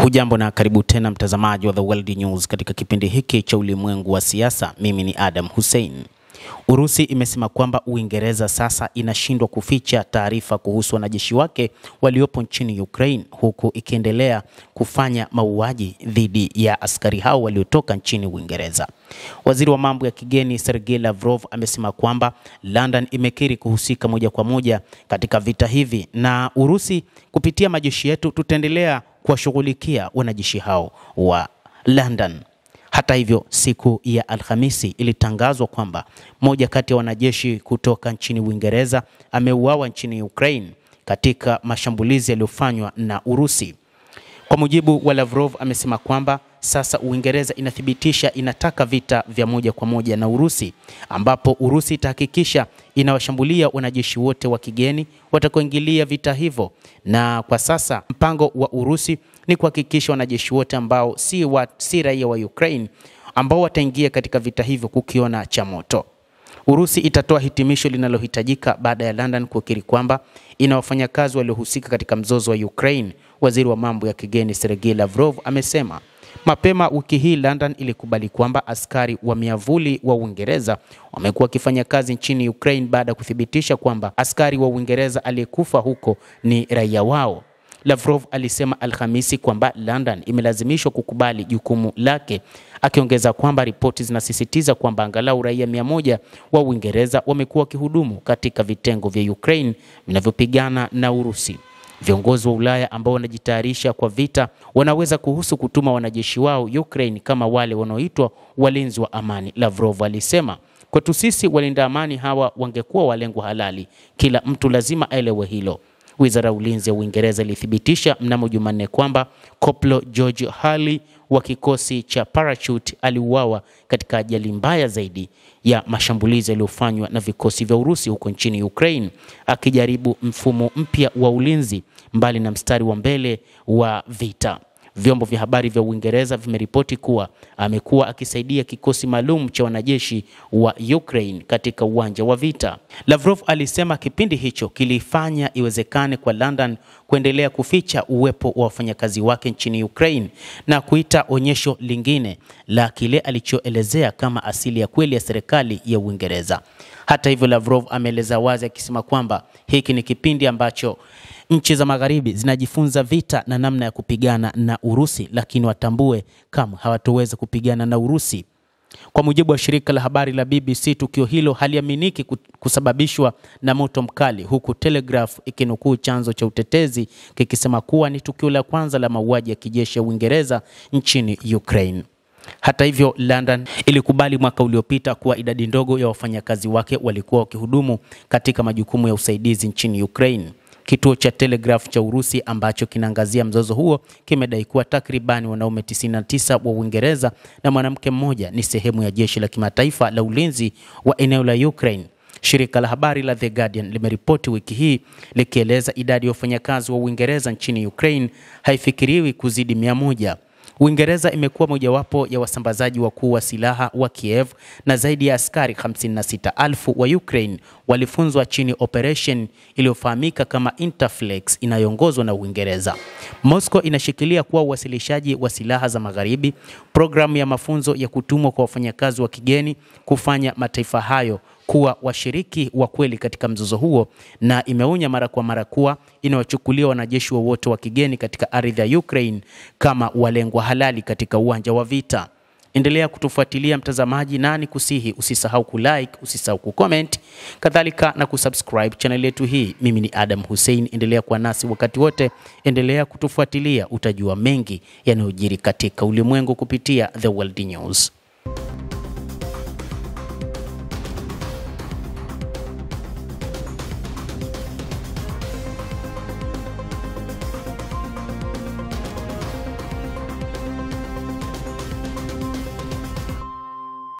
Hujambo na karibu tena mtazamaji wa The World News katika kipindi hiki cha ulimwengu wa siasa. Mimi ni Adam Hussein. Urusi imesema kwamba Uingereza sasa inashindwa kuficha taarifa kuhusu wanajeshi wake waliopo nchini Ukraine, huku ikiendelea kufanya mauaji dhidi ya askari hao waliotoka nchini Uingereza. Waziri wa mambo ya kigeni Sergei Lavrov amesema kwamba London imekiri kuhusika moja kwa moja katika vita hivi, na Urusi kupitia majeshi yetu tutaendelea kuwashughulikia wanajeshi hao wa London. Hata hivyo, siku ya Alhamisi ilitangazwa kwamba moja kati ya wanajeshi kutoka nchini Uingereza ameuawa nchini Ukraine katika mashambulizi yaliyofanywa na Urusi. Kwa mujibu wa Lavrov, amesema kwamba sasa Uingereza inathibitisha inataka vita vya moja kwa moja na Urusi, ambapo Urusi itahakikisha inawashambulia wanajeshi wote wa kigeni watakaoingilia vita hivyo. Na kwa sasa mpango wa Urusi ni kuhakikisha wanajeshi wote ambao si raia wa Ukraine ambao wataingia katika vita hivyo kukiona cha moto. Urusi itatoa hitimisho linalohitajika baada ya London kukiri kwamba ina wafanyakazi waliohusika katika mzozo wa Ukraine. Waziri wa mambo ya kigeni Sergei Lavrov amesema mapema wiki hii London ilikubali kwamba askari wa miavuli wa Uingereza wamekuwa wakifanya kazi nchini Ukraine baada ya kuthibitisha kwamba askari wa Uingereza aliyekufa huko ni raia wao. Lavrov alisema Alhamisi kwamba London imelazimishwa kukubali jukumu lake, akiongeza kwamba ripoti zinasisitiza kwamba angalau raia 100 wa Uingereza wamekuwa wakihudumu katika vitengo vya Ukraine vinavyopigana na Urusi. Viongozi wa Ulaya ambao wanajitayarisha kwa vita wanaweza kuhusu kutuma wanajeshi wao Ukraine kama wale wanaoitwa walinzi wa amani. Lavrov alisema, kwetu sisi walinda amani hawa wangekuwa walengwa halali. Kila mtu lazima aelewe hilo. Wizara ya Ulinzi ya Uingereza ilithibitisha mnamo Jumanne kwamba Koplo George Hurley wa kikosi cha parachute aliuawa katika ajali mbaya zaidi ya mashambulizi yaliyofanywa na vikosi vya Urusi huko nchini Ukraine, akijaribu mfumo mpya wa ulinzi mbali na mstari wa mbele wa vita. Vyombo vya habari vya Uingereza vimeripoti kuwa amekuwa akisaidia kikosi maalum cha wanajeshi wa Ukraine katika uwanja wa vita. Lavrov alisema kipindi hicho kilifanya iwezekane kwa London kuendelea kuficha uwepo wa wafanyakazi wake nchini Ukraine na kuita onyesho lingine la kile alichoelezea kama asili ya kweli ya serikali ya Uingereza. Hata hivyo, Lavrov ameeleza wazi akisema kwamba hiki ni kipindi ambacho nchi za magharibi zinajifunza vita na namna ya kupigana na Urusi, lakini watambue kama hawatoweza kupigana na Urusi. Kwa mujibu wa shirika la habari la BBC, tukio hilo haliaminiki kusababishwa na moto mkali, huku Telegraph ikinukuu chanzo cha utetezi kikisema kuwa ni tukio la kwanza la mauaji ya kijeshi ya Uingereza nchini Ukraine. Hata hivyo, London ilikubali mwaka uliopita kuwa idadi ndogo ya wafanyakazi wake walikuwa wakihudumu katika majukumu ya usaidizi nchini Ukraine. Kituo cha Telegraph cha Urusi ambacho kinaangazia mzozo huo kimedai kuwa takribani wanaume 99 wa Uingereza na mwanamke mmoja ni sehemu ya jeshi la kimataifa la ulinzi wa eneo la Ukraine. Shirika la habari la The Guardian limeripoti wiki hii likieleza idadi ya wafanyakazi wa Uingereza nchini Ukraine haifikiriwi kuzidi 100. Uingereza imekuwa mojawapo ya wasambazaji wakuu wa silaha wa Kiev, na zaidi ya askari 56,000 wa Ukraine walifunzwa chini operation iliyofahamika kama Interflex inayoongozwa na Uingereza. Moscow inashikilia kuwa uwasilishaji wa silaha za magharibi, programu ya mafunzo ya kutumwa kwa wafanyakazi wa kigeni kufanya mataifa hayo kuwa washiriki wa kweli katika mzozo huo, na imeonya mara kwa mara kuwa inawachukulia wanajeshi wote wa kigeni katika ardhi ya Ukraine kama walengwa halali katika uwanja wa vita. Endelea kutufuatilia mtazamaji, na kusihi usisahau kulike, usisahau kucomment, kadhalika na kusubscribe channel yetu hii. Mimi ni Adam Hussein, endelea kuwa nasi wakati wote, endelea kutufuatilia, utajua mengi yanayojiri katika ulimwengu kupitia The World News.